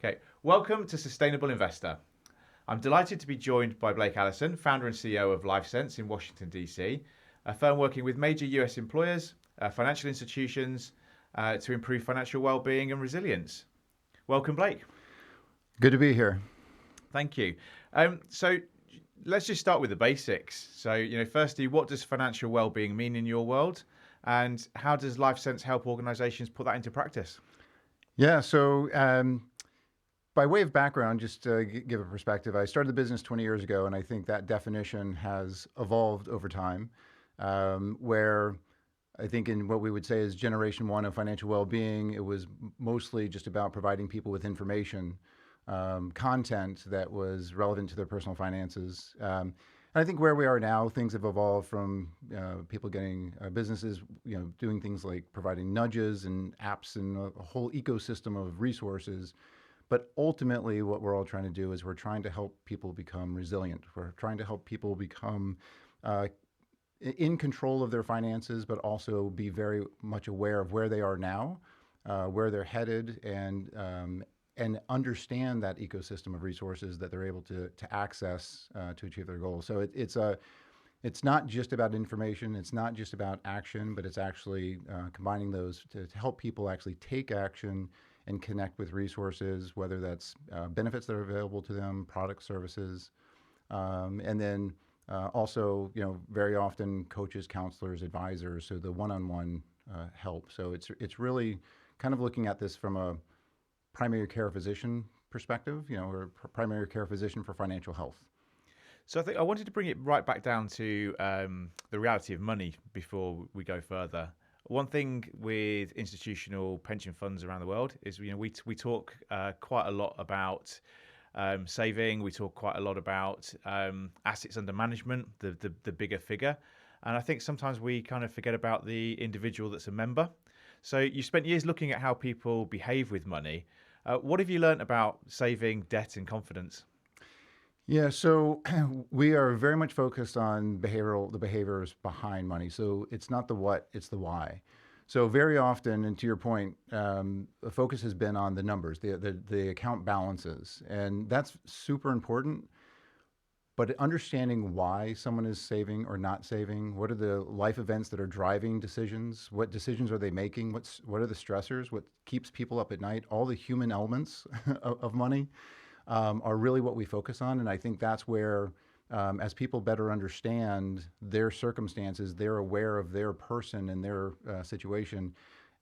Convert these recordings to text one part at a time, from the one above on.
Okay, welcome to Sustainable Investor. I'm delighted to be joined by Blake Allison, founder and CEO of LifeCents in Washington, D.C., a firm working with major US employers, financial institutions to improve financial well-being and resilience. Welcome, Blake. Good to be here. Thank you. So let's just start with the basics. So, firstly, what does financial well-being mean in your world? And how does LifeCents help organizations put that into practice? Yeah, so by way of background, just to give a perspective, I started the business 20 years ago, and I think that definition has evolved over time, where I think in what we would say is generation one of financial well-being, it was mostly just about providing people with information, content that was relevant to their personal finances. And I think where we are now, things have evolved from people getting businesses, doing things like providing nudges and apps and a whole ecosystem of resources. But ultimately, what we're all trying to do is we're trying to help people become resilient. We're trying to help people become in control of their finances, but also be very much aware of where they are now, where they're headed, and understand that ecosystem of resources that they're able to access to achieve their goals. So it's not just about information, it's not just about action, but it's actually combining those to help people actually take action and connect with resources, whether that's benefits that are available to them, product services, and then also, very often coaches, counselors, advisors, so the one-on-one help. So it's really kind of looking at this from a primary care physician perspective, or primary care physician for financial health. So I think I wanted to bring it right back down to the reality of money before we go further. One thing with institutional pension funds around the world is, we talk quite a lot about saving. We talk quite a lot about assets under management, the bigger figure. And I think sometimes we kind of forget about the individual that's a member. So you spent years looking at how people behave with money. What have you learned about saving, debt, and confidence? Yeah, so we are very much focused on the behaviors behind money. So it's not the what, it's the why. So very often, and to your point, the focus has been on the numbers, the account balances, and that's super important. But understanding why someone is saving or not saving, what are the life events that are driving decisions? What decisions are they making? What are the stressors? What keeps people up at night? All the human elements of money are really what we focus on. And I think that's where, as people better understand their circumstances, they're aware of their person and their situation,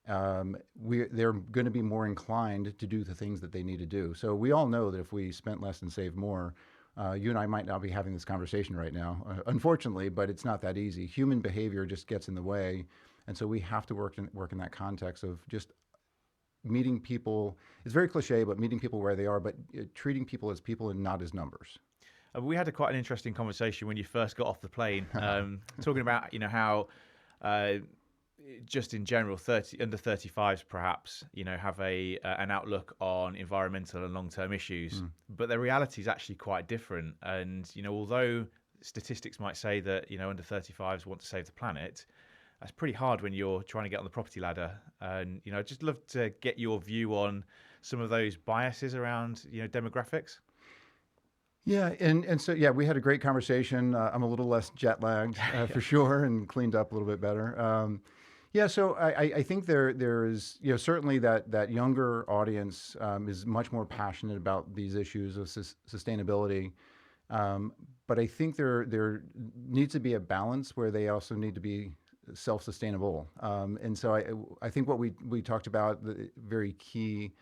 they're going to be more inclined to do the things that they need to do. So we all know that if we spent less and saved more, you and I might not be having this conversation right now, unfortunately, but it's not that easy. Human behavior just gets in the way. And so we have to work in that context of just meeting people. It's very cliche, but meeting people where they are, but treating people as people and not as numbers. We had quite an interesting conversation when you first got off the plane, talking about how just in general, under 35s perhaps, have an outlook on environmental and long-term issues, but the reality is actually quite different. And although statistics might say that under 35s want to save the planet, that's pretty hard when you're trying to get on the property ladder. And I'd just love to get your view on some of those biases around demographics. Yeah, and so we had a great conversation. I'm a little less jet lagged for sure, and cleaned up a little bit better. So I think there is certainly that younger audience is much more passionate about these issues of sustainability, but I think there needs to be a balance where they also need to be self-sustainable. And so I think what we talked about, the very key,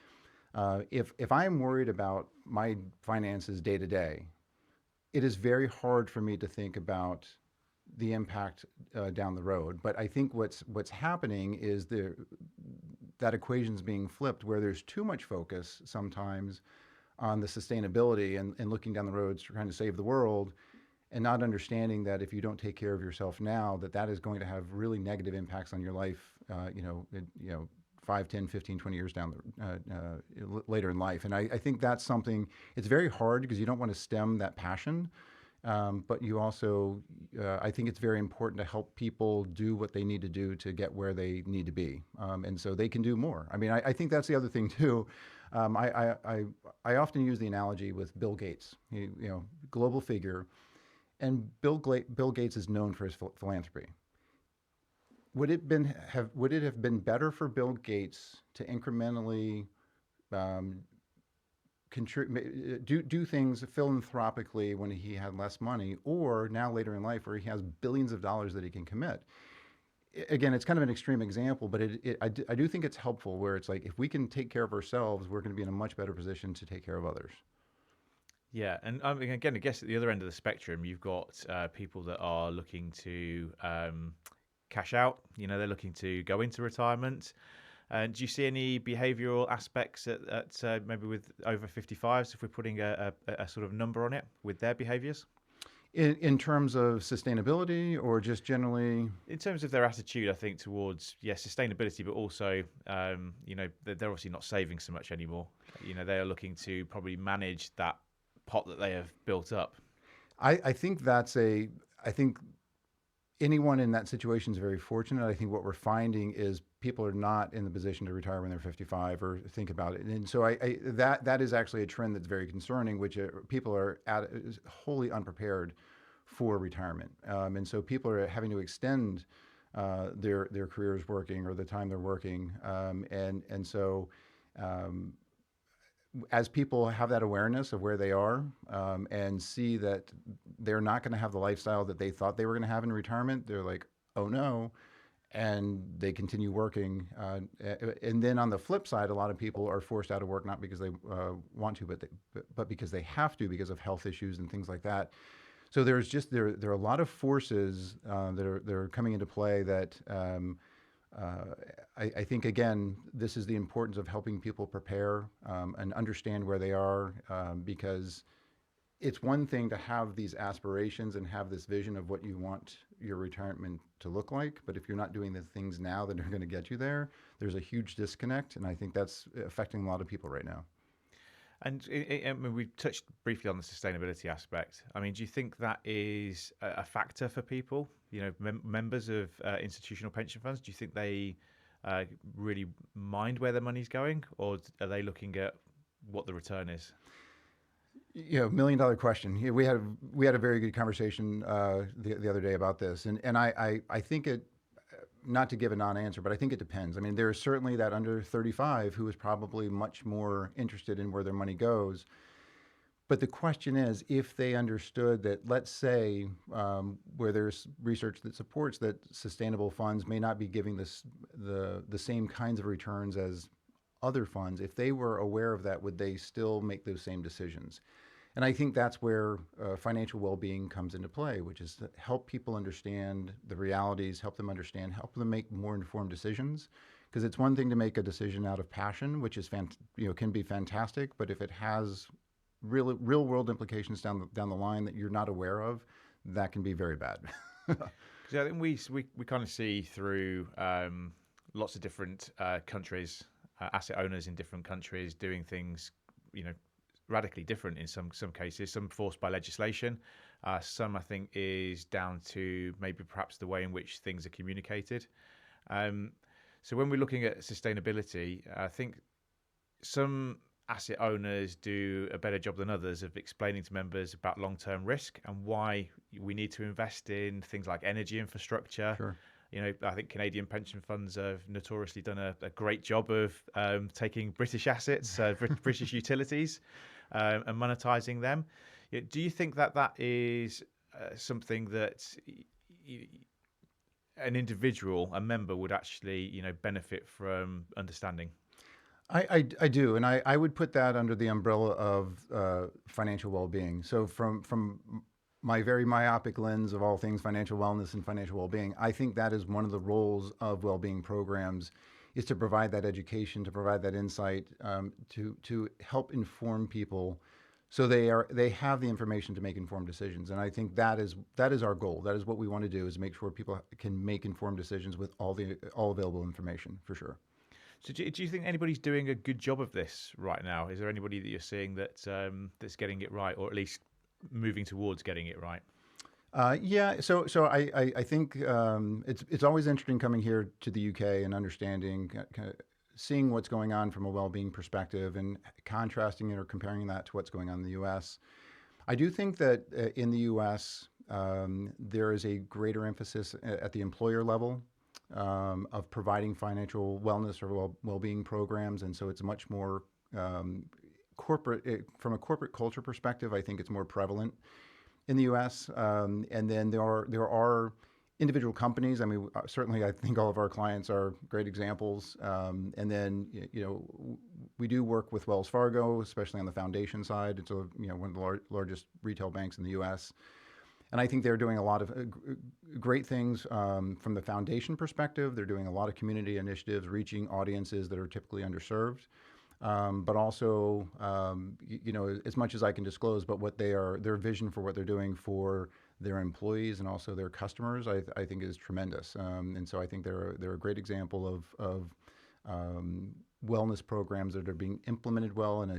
if I'm worried about my finances day to day, it is very hard for me to think about the impact down the road. But I think what's happening is that equation's being flipped, where there's too much focus sometimes on the sustainability and looking down the road, trying to save the world, and not understanding that if you don't take care of yourself now, that is going to have really negative impacts on your life, 5, 10, 15, 20 years down later in life. And I think that's something, it's very hard because you don't want to stem that passion. But you also, I think it's very important to help people do what they need to do to get where they need to be. And so they can do more. I mean, I think that's the other thing too. I often use the analogy with Bill Gates, global figure, and Bill Gates is known for his philanthropy. Would it have been better for Bill Gates to incrementally um, do things philanthropically when he had less money, or now later in life where he has billions of dollars that he can commit? Again, it's kind of an extreme example, but I do think it's helpful where it's like if we can take care of ourselves, we're going to be in a much better position to take care of others. Yeah, and again, I guess at the other end of the spectrum, you've got people that are looking to cash out. They're looking to go into retirement. Do you see any behavioural aspects at maybe with over 55s, if we're putting a sort of number on it, with their behaviours? In terms of sustainability or just generally? In terms of their attitude, I think, towards, sustainability, but also, they're obviously not saving so much anymore. They are looking to probably manage that pot that they have built up. I think I think anyone in that situation is very fortunate. I think what we're finding is people are not in the position to retire when they're 55 or think about it. And so that is actually a trend that's very concerning, which people are wholly unprepared for retirement. And so people are having to extend their careers working or the time they're working. And so as people have that awareness of where they are and see that they're not going to have the lifestyle that they thought they were going to have in retirement, they're like, oh no, and they continue working. And then on the flip side, a lot of people are forced out of work not because they want to, but because they have to because of health issues and things like that. So there are a lot of forces that are coming into play that. I think, again, this is the importance of helping people prepare and understand where they are, because it's one thing to have these aspirations and have this vision of what you want your retirement to look like, but if you're not doing the things now that are going to get you there, there's a huge disconnect, and I think that's affecting a lot of people right now. And I mean, we touched briefly on the sustainability aspect. I mean, do you think that is a factor for people? Members of institutional pension funds. Do you think they really mind where their money's going, or are they looking at what the return is? $1 million question. We had a very good conversation the other day about this, and I think it. Not to give a non-answer, but I think it depends. I mean, there's certainly that under 35 who is probably much more interested in where their money goes. But the question is, if they understood that, let's say, where there's research that supports that sustainable funds may not be giving the same kinds of returns as other funds, if they were aware of that, would they still make those same decisions? And I think that's where financial well-being comes into play, which is to help people understand the realities, help them make more informed decisions. Because it's one thing to make a decision out of passion, which is can be fantastic, but if it has real world implications down the line that you're not aware of, that can be very bad. Because I think we kind of see through lots of different countries, asset owners in different countries doing things, radically different in some cases, some forced by legislation. Some, I think, is down to maybe perhaps the way in which things are communicated. So when we're looking at sustainability, I think some asset owners do a better job than others of explaining to members about long-term risk and why we need to invest in things like energy infrastructure. Sure. I think Canadian pension funds have notoriously done a great job of taking British assets, British utilities, and monetizing them. Do you think that is something that an individual, a member, would actually benefit from understanding? I do, and I would put that under the umbrella of financial well-being. So from my very myopic lens of all things financial wellness and financial well-being, I think that is one of the roles of well-being programs, is to provide that education, to provide that insight, to help inform people, so they have the information to make informed decisions. And I think that is our goal. That is what we want to do, is make sure people can make informed decisions with all available information, for sure. So do you think anybody's doing a good job of this right now? Is there anybody that you're seeing that's getting it right, or at least moving towards getting it right? Yeah, so I think it's always interesting coming here to the UK and understanding seeing what's going on from a well-being perspective and contrasting it or comparing that to what's going on in the U.S. I do think that in the U.S. There is a greater emphasis at the employer level of providing financial wellness or well-being programs, and so it's much more corporate. From a corporate culture perspective, I think it's more prevalent in the U.S. And then there are individual companies. I mean, certainly, I think all of our clients are great examples. And then, we do work with Wells Fargo, especially on the foundation side. It's one of the largest retail banks in the U.S. And I think they're doing a lot of great things from the foundation perspective. They're doing a lot of community initiatives, reaching audiences that are typically underserved. But also, as much as I can disclose, but their vision for what they're doing for their employees and also their customers, I think is tremendous. And so I think they're a great example of wellness programs that are being implemented well, and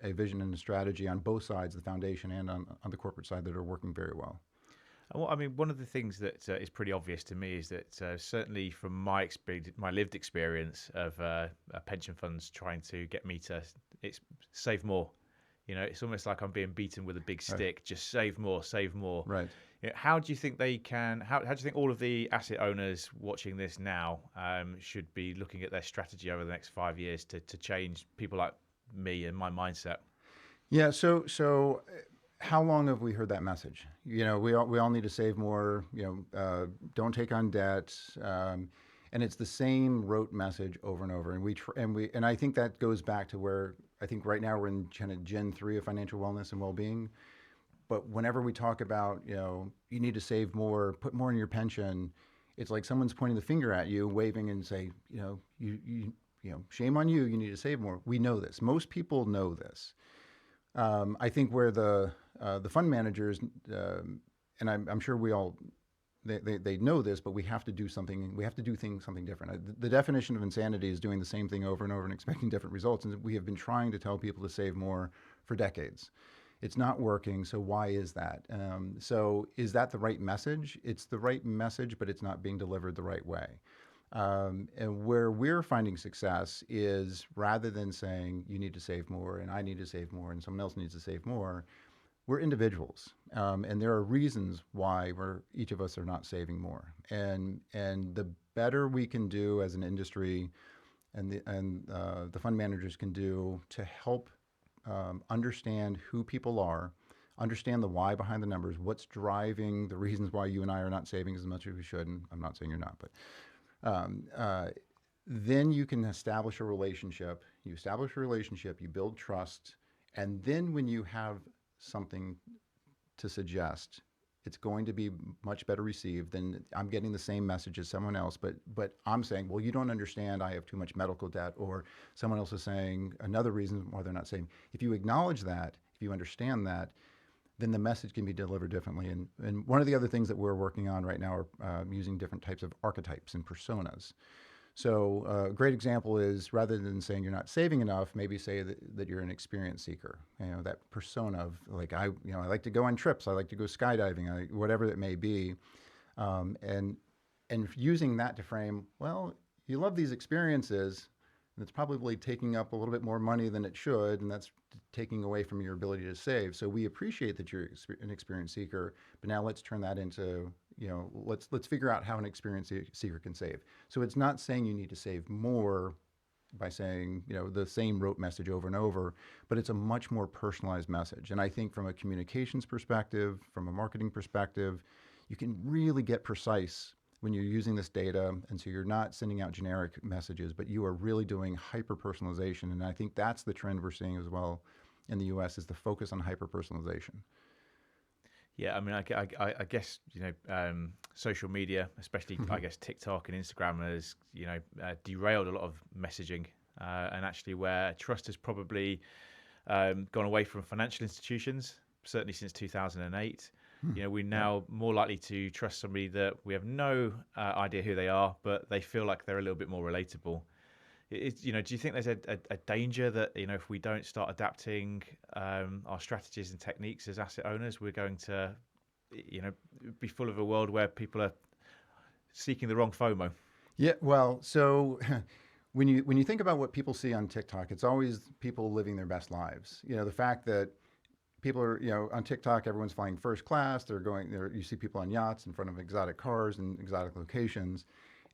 a vision and a strategy on both sides, the foundation and on the corporate side, that are working very well. Well, I mean, one of the things that is pretty obvious to me is that certainly from my experience, my lived experience of pension funds trying to get me to save more. It's almost like I'm being beaten with a big stick. Right. Just save more, save more. Right. How do you think they can? How do you think all of the asset owners watching this now should be looking at their strategy over the next 5 years to change people like me and my mindset? Yeah. So. How long have we heard that message? We all need to save more. Don't take on debt, and it's the same rote message over and over. And I think that goes back to where I think right now we're in kind of Gen 3 of financial wellness and well-being. But whenever we talk about you need to save more, put more in your pension, it's like someone's pointing the finger at you, waving and say, you shame on you. You need to save more. We know this. Most people know this. I think where the fund managers, and I'm sure they know this, but we have to do something. We have to do something different. The definition of insanity is doing the same thing over and over and expecting different results. And we have been trying to tell people to save more for decades. It's not working. So why is that? So is that the right message? It's the right message, but it's not being delivered the right way. And where we're finding success is, rather than saying you need to save more and I need to save more and someone else needs to save more, we're individuals, and there are reasons why each of us are not saving more. And the better we can do as an industry, and the fund managers can do to help understand who people are, understand the why behind the numbers, what's driving the reasons why you and I are not saving as much as we should. And I'm not saying you're not, but then you can establish a relationship. You establish a relationship, you build trust, and then when you have something to suggest, it's going to be much better received than I'm getting the same message as someone else, but I'm saying, well, you don't understand, I have too much medical debt, or someone else is saying another reason why they're not saving. If you acknowledge that, if you understand that, then the message can be delivered differently. And one of the other things that we're working on right now are using different types of archetypes and personas. So a great example is, rather than saying you're not saving enough, maybe say that you're an experience seeker. That persona of like, I like to go on trips, I like to go skydiving, whatever it may be. And using that to frame, well, you love these experiences, and it's probably taking up a little bit more money than it should, and that's taking away from your ability to save. So we appreciate that you're an experience seeker, but now let's turn that into, let's figure out how an experience seeker can save. So it's not saying you need to save more by saying, the same rote message over and over, but it's a much more personalized message. And I think from a communications perspective, from a marketing perspective, you can really get precise when you're using this data. And so you're not sending out generic messages, but you are really doing hyper-personalization. And I think that's the trend we're seeing as well in the US, is the focus on hyper-personalization. Yeah, I mean, I guess, social media, especially, I guess, TikTok and Instagram has, derailed a lot of messaging, and actually where trust has probably gone away from financial institutions, certainly since 2008. We're now more likely to trust somebody that we have no idea who they are, but they feel like they're a little bit more relatable. Do you think there's a danger that, if we don't start adapting our strategies and techniques as asset owners, we're going to, be full of a world where people are seeking the wrong FOMO? Yeah, well, so when you think about what people see on TikTok, it's always people living their best lives. You know, the fact that people are, you know, on TikTok, everyone's flying first class. They're going there. You see people on yachts in front of exotic cars and exotic locations,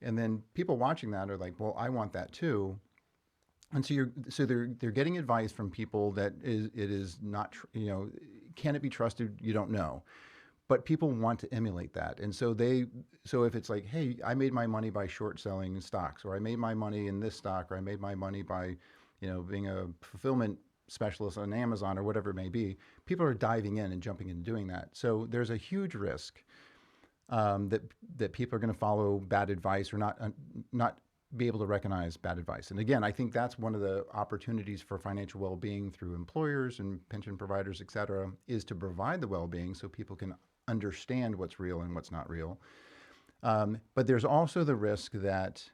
and then people watching that are like, well, I want that too. And so they're getting advice from people that it is not, you know, can it be trusted? You don't know, but people want to emulate that. And so if it's like, hey, I made my money by short selling stocks, or I made my money in this stock, or I made my money by, you know, being a fulfillment specialist on Amazon or whatever it may be, people are diving in and jumping in and doing that. So there's a huge risk that people are going to follow bad advice or not be able to recognize bad advice. And again, I think that's one of the opportunities for financial well-being through employers and pension providers, et cetera, is to provide the well-being so people can understand what's real and what's not real. But there's also the risk that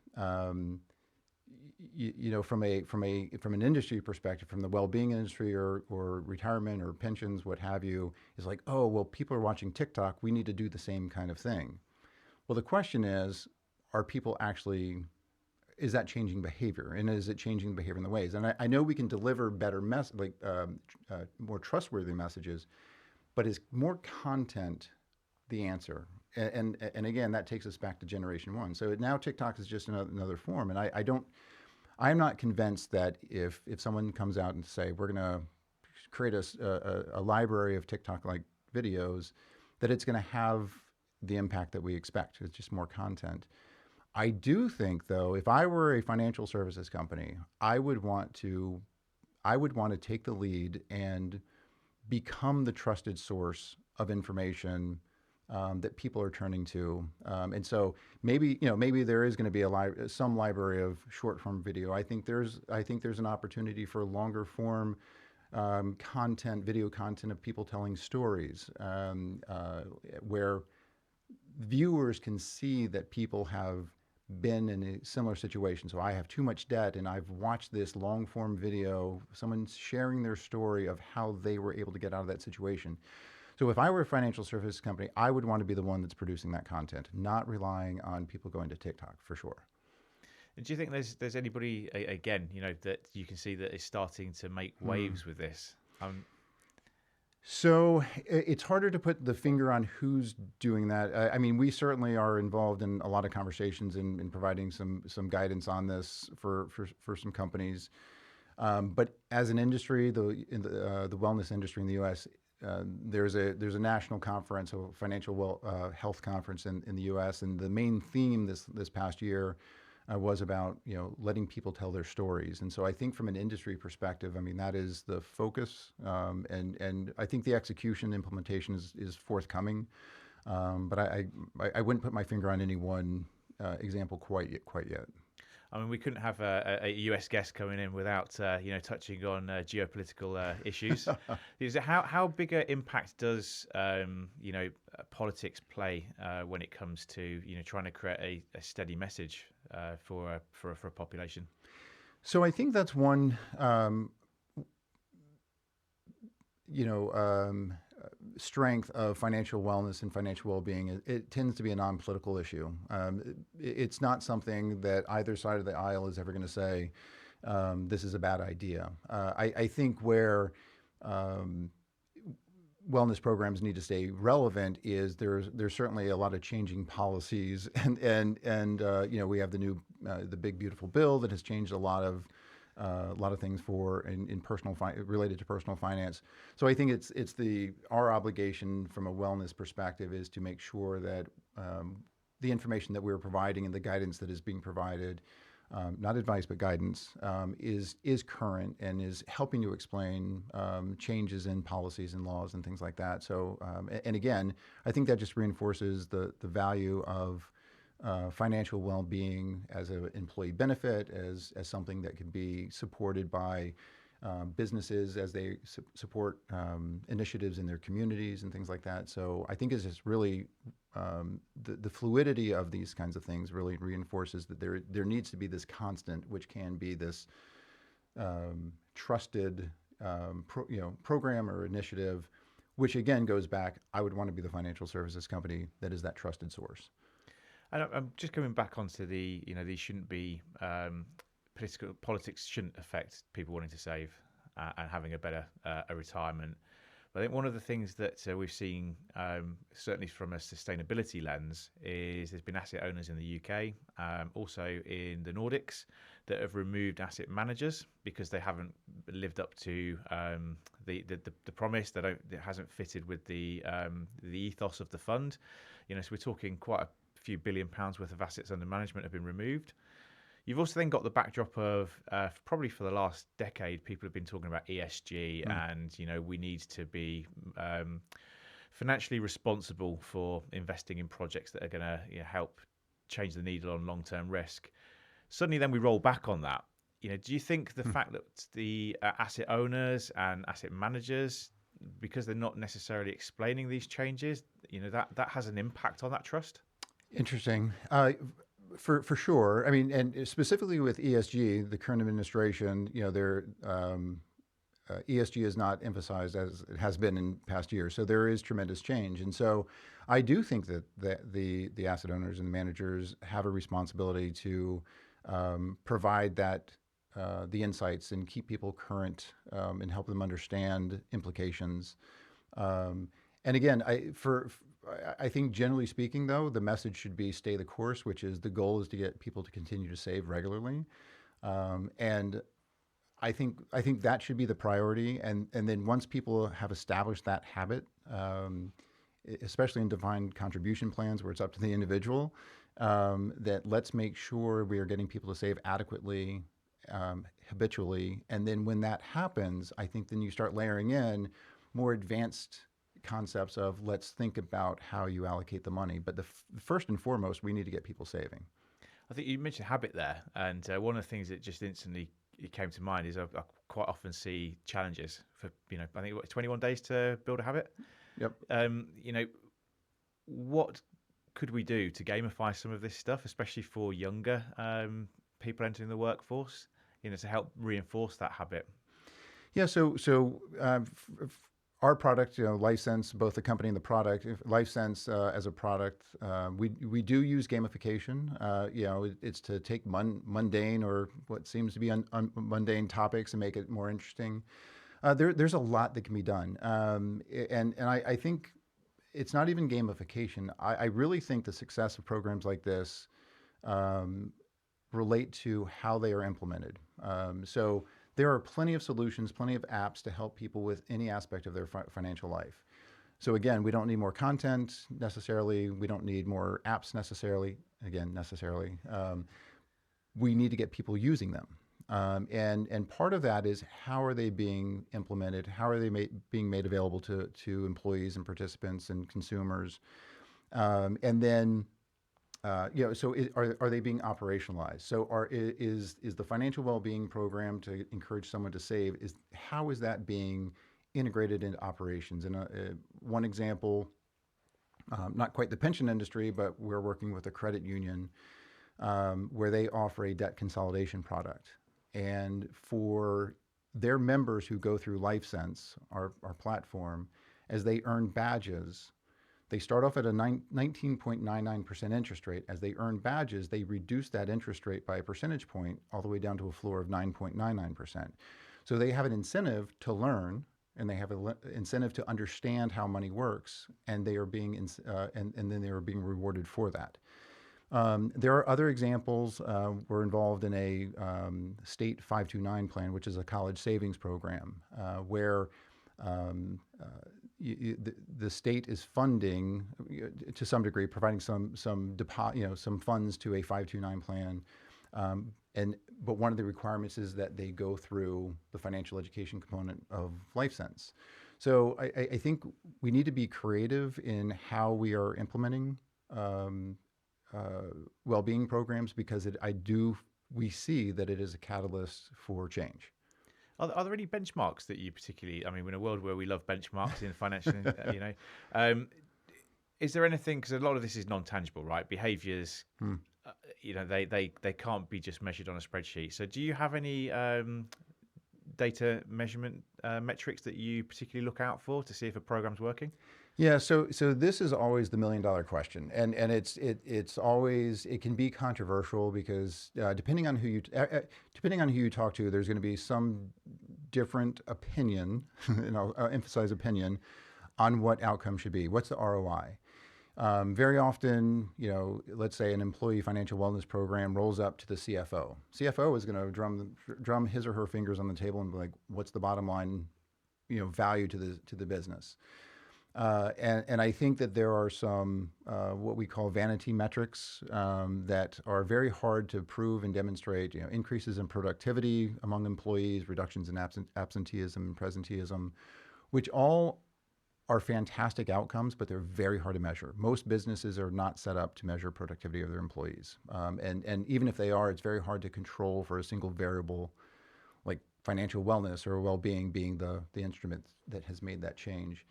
you know, from an industry perspective, from the well-being industry or retirement or pensions, what have you, is like, oh, well, people are watching TikTok. We need to do the same kind of thing. Well, the question is, are people actually, is that changing behavior? And is it changing behavior in the ways? And I know we can deliver better more trustworthy messages, but is more content the answer? And again, that takes us back to generation one. So now TikTok is just another form. And I'm not convinced that if someone comes out and say, we're going to create a library of TikTok-like videos, that it's going to have the impact that we expect. It's just more content. I do think, though, if I were a financial services company, I would want to take the lead and become the trusted source of information that people are turning to. And so maybe there is going to be some library of short form video. I think there's an opportunity for longer form video content of people telling stories, where viewers can see that people have been in a similar situation. So I have too much debt and I've watched this long form video, someone sharing their story of how they were able to get out of that situation. So if I were a financial services company, I would want to be the one that's producing that content, not relying on people going to TikTok, for sure. Do you think there's anybody, again, you know, that you can see that is starting to make waves with this? So it's harder to put the finger on who's doing that. I mean, we certainly are involved in a lot of conversations in providing some guidance on this for some companies. But as an industry, the wellness industry in the U.S., there's a national conference, a financial health conference in the U.S., and the main theme this past year was about, you know, letting people tell their stories. And so I think from an industry perspective, I mean, that is the focus, and I think the execution implementation is forthcoming. But I wouldn't put my finger on any one example quite yet. I mean, we couldn't have a US guest coming in without, you know, touching on geopolitical issues. How big an impact does, you know, politics play when it comes to, you know, trying to create a steady message for a population? So I think that's one, you know, strength of financial wellness and financial well-being. It tends to be a non-political issue. It's not something that either side of the aisle is ever going to say, this is a bad idea. I think where wellness programs need to stay relevant is there's certainly a lot of changing policies, and you know, we have the big beautiful bill that has changed a lot of things related to personal finance. So I think it's our obligation from a wellness perspective is to make sure that the information that we're providing and the guidance that is being provided, not advice but guidance, is current and is helping to explain changes in policies and laws and things like that. So and again, I think that just reinforces the value of financial well-being as an employee benefit, as something that can be supported by businesses as they support initiatives in their communities and things like that. So I think it's just really the fluidity of these kinds of things really reinforces that there needs to be this constant, which can be this trusted program or initiative, which again goes back. I would want to be the financial services company that is that trusted source. And I'm just coming back onto these shouldn't be politics shouldn't affect people wanting to save and having a better a retirement. But I think one of the things that we've seen, certainly from a sustainability lens, is there's been asset owners in the UK, also in the Nordics, that have removed asset managers because they haven't lived up to the promise. It hasn't fitted with the ethos of the fund. So we're talking quite a few £1 billion worth of assets under management have been removed. You've also then got the backdrop of probably for the last decade, people have been talking about ESG and, we need to be financially responsible for investing in projects that are going to help change the needle on long-term risk. Suddenly then we roll back on that. Do you think the fact that the asset owners and asset managers, because they're not necessarily explaining these changes, that has an impact on that trust? Interesting. For sure. I mean, and specifically with ESG, the current administration, ESG is not emphasized as it has been in past years. So there is tremendous change. And so I do think that the asset owners and the managers have a responsibility to provide the insights and keep people current and help them understand implications. And again, I think generally speaking, though, the message should be stay the course, which is the goal is to get people to continue to save regularly. And I think that should be the priority. And then once people have established that habit, especially in defined contribution plans where it's up to the individual, that let's make sure we are getting people to save adequately, habitually. And then when that happens, I think then you start layering in more advanced concepts of let's think about how you allocate the money. But first and foremost, we need to get people saving. I think you mentioned habit there. And one of the things that just instantly came to mind is I quite often see challenges for, I think 21 days to build a habit. Yep. What could we do to gamify some of this stuff, especially for younger people entering the workforce, to help reinforce that habit? Yeah. So our product, LifeCents, both the company and the product, LifeCents as a product, we do use gamification. It's to take mundane or what seems to be mundane topics and make it more interesting. There's a lot that can be done, and I think it's not even gamification. I really think the success of programs like this relate to how they are implemented. So there are plenty of solutions, plenty of apps to help people with any aspect of their financial life. So again, we don't need more content necessarily. We don't need more apps necessarily. We need to get people using them. And part of that is how are they being implemented? How are they being made available to employees and participants and consumers? And then so are they being operationalized? So is the financial well-being program to encourage someone to save, how is that being integrated into operations? And one example, not quite the pension industry, but we're working with a credit union where they offer a debt consolidation product. And for their members who go through LifeCents, our platform, as they earn badges, they start off at a 19.99% interest rate. As they earn badges, they reduce that interest rate by a percentage point all the way down to a floor of 9.99%. So they have an incentive to learn, and they have an incentive to understand how money works, and they are being and then they are being rewarded for that. There are other examples. We're involved in a state 529 plan, which is a college savings program, where the state is funding, to some degree, providing some funds to a 529 plan, but one of the requirements is that they go through the financial education component of LifeCents. So I think we need to be creative in how we are implementing well-being programs, because we see that it is a catalyst for change. Are there any benchmarks that you particularly, in a world where we love benchmarks in financial, is there anything, because a lot of this is non-tangible, right? Behaviours, they can't be just measured on a spreadsheet. So do you have any data measurement metrics that you particularly look out for to see if a program's working? Yeah, so this is always the $1 million question, and it's always, it can be controversial because depending on who you talk to, there's going to be some different opinion, and I'll emphasize opinion, on what outcome should be. What's the ROI? Very often, let's say an employee financial wellness program rolls up to the CFO. CFO is going to drum his or her fingers on the table and be like, "What's the bottom line, value to the business?" And I think that there are some what we call vanity metrics that are very hard to prove and demonstrate. Increases in productivity among employees, reductions in absenteeism and presenteeism, which all are fantastic outcomes, but they're very hard to measure. Most businesses are not set up to measure productivity of their employees, and even if they are, it's very hard to control for a single variable, like financial wellness or well-being being the instrument that has made that change.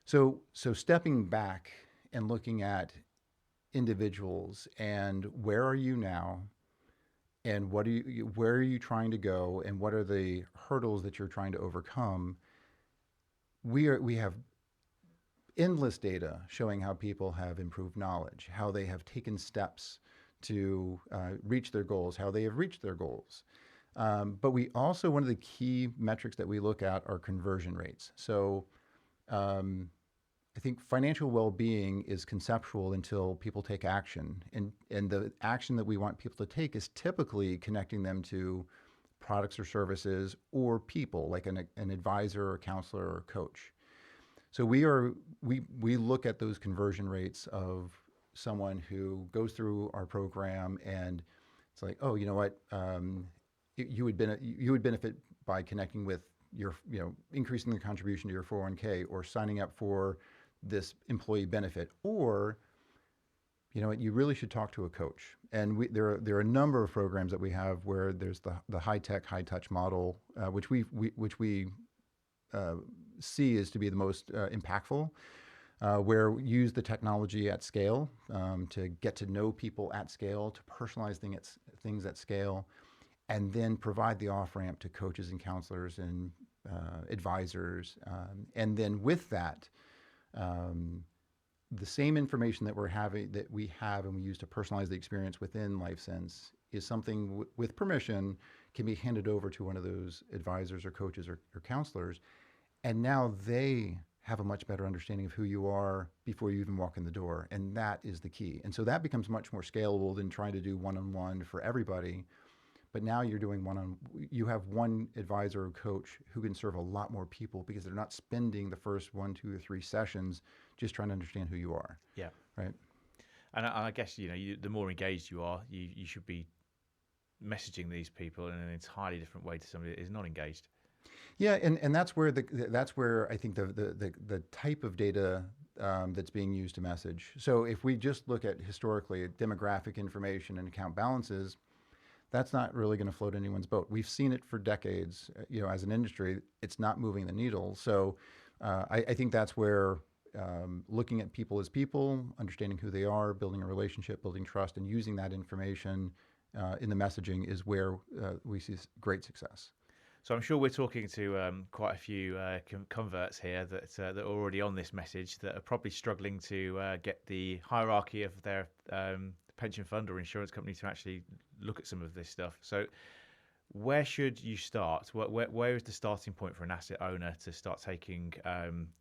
So stepping back and looking at individuals and where are you now, and where are you trying to go, and what are the hurdles that you're trying to overcome? We have endless data showing how people have improved knowledge, how they have taken steps to reach their goals, how they have reached their goals. But we also, one of the key metrics that we look at are conversion rates. So I think financial well-being is conceptual until people take action. And the action that we want people to take is typically connecting them to products or services or people, like an advisor or counselor or coach. So we look at those conversion rates of someone who goes through our program, and it's like, oh, you know what, you would benefit by connecting with your, increasing the contribution to your 401k, or signing up for this employee benefit, or you really should talk to a coach. And there are a number of programs that we have where there's the high tech, high touch model, which we see as to be the most impactful, where we use the technology at scale to get to know people at scale, to personalize things at scale, and then provide the off ramp to coaches and counselors and advisors, and then with that. The same information that we have and we use to personalize the experience within LifeCents is something with permission can be handed over to one of those advisors or coaches or counselors, and now they have a much better understanding of who you are before you even walk in the door, and that is the key. And so that becomes much more scalable than trying to do one-on-one for everybody. But now you're doing you have one advisor or coach who can serve a lot more people, because they're not spending the first 1, 2, or 3 sessions just trying to understand who you are. Yeah. Right. And I guess, the more engaged you are, you should be messaging these people in an entirely different way to somebody that is not engaged. Yeah, and that's where I think the type of data that's being used to message. So if we just look at historically demographic information and account balances, that's not really going to float anyone's boat. We've seen it for decades, as an industry. It's not moving the needle. So I think that's where looking at people as people, understanding who they are, building a relationship, building trust, and using that information in the messaging is where we see great success. So I'm sure we're talking to quite a few converts here that are already on this message, that are probably struggling to get the hierarchy of their pension fund or insurance company to actually look at some of this stuff. So where should you start? Where is the starting point for an asset owner to start taking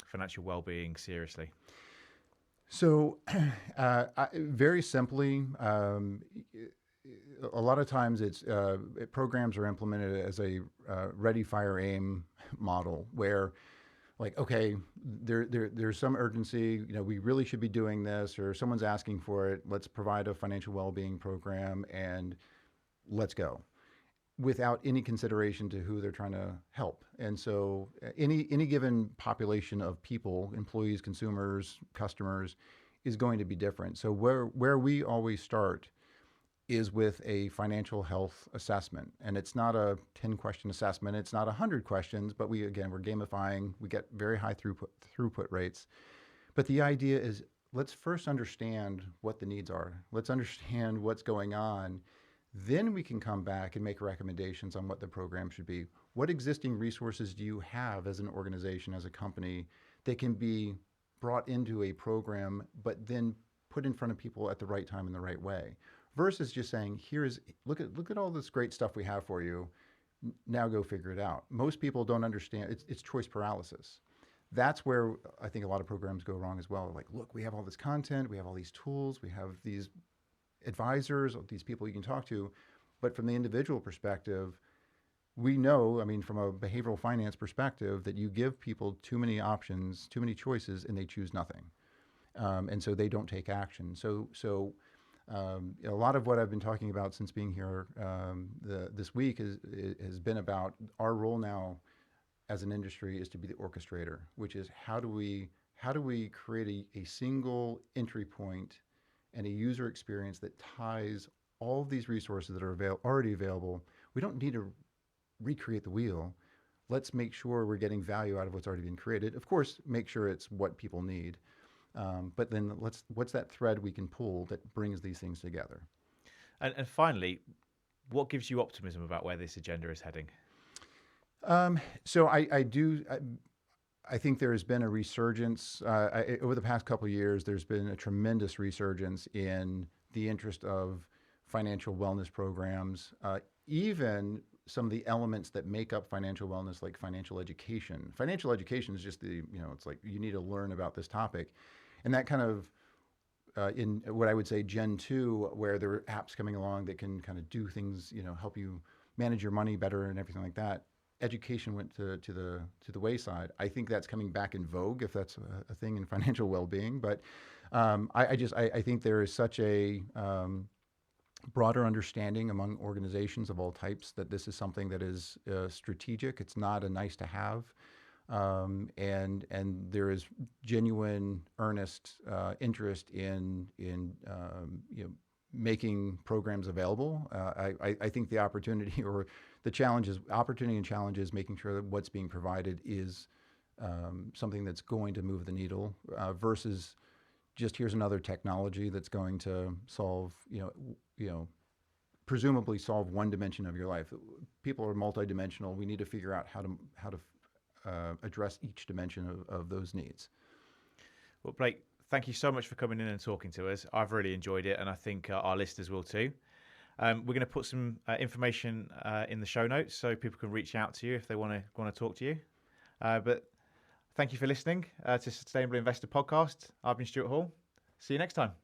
financial well-being seriously? So very simply, a lot of times programs are implemented as a ready, fire, aim model, where like, okay, there's some urgency, we really should be doing this, or someone's asking for it, let's provide a financial well-being program and let's go, without any consideration to who they're trying to help. And so any given population of people, employees, consumers, customers, is going to be different. So where we always start is with a financial health assessment. And it's not a 10-question assessment. It's not 100 questions, but we're gamifying. We get very high throughput rates. But the idea is, let's first understand what the needs are. Let's understand what's going on. Then we can come back and make recommendations on what the program should be. what existing resources do you have as an organization, as a company, that can be brought into a program, but then put in front of people at the right time in the right way, versus just saying, look at all this great stuff we have for you. Now go figure it out. Most people don't understand. It's choice paralysis. That's where I think a lot of programs go wrong as well. Like, look, we have all this content, we have all these tools, we have these advisors, these people you can talk to, but from the individual perspective, we know, I mean, from a behavioral finance perspective, that you give people too many options, too many choices, and they choose nothing. And so they don't take action. So a lot of what I've been talking about since being here this week has been about our role now as an industry is to be the orchestrator, which is how do we create a single entry point and a user experience that ties all of these resources that are already available. We don't need to recreate the wheel. Let's make sure we're getting value out of what's already been created. Of course, make sure it's what people need. But then what's that thread we can pull that brings these things together? And finally, what gives you optimism about where this agenda is heading? So I think there has been a resurgence over the past couple of years. There's been a tremendous resurgence in the interest of financial wellness programs, even some of the elements that make up financial wellness, like financial education. Financial education is just it's like you need to learn about this topic. And that kind of, in what I would say Gen 2, where there are apps coming along that can kind of do things, help you manage your money better and everything like that. Education went to the wayside. I think that's coming back in vogue, if that's a thing in financial well-being. But I think there is such a broader understanding among organizations of all types that this is something that is strategic. It's not a nice to have, and there is genuine, earnest interest in making programs available. I think the opportunity or opportunity and challenge is making sure that what's being provided is something that's going to move the needle versus just here's another technology that's going to solve, presumably solve one dimension of your life. People are multidimensional. We need to figure out how to address each dimension of those needs. Well, Blake, thank you so much for coming in and talking to us. I've really enjoyed it, and I think our listeners will too. We're going to put some information in the show notes so people can reach out to you if they want to talk to you. But thank you for listening to Sustainable Investor Podcast. I've been Stuart Hall. See you next time.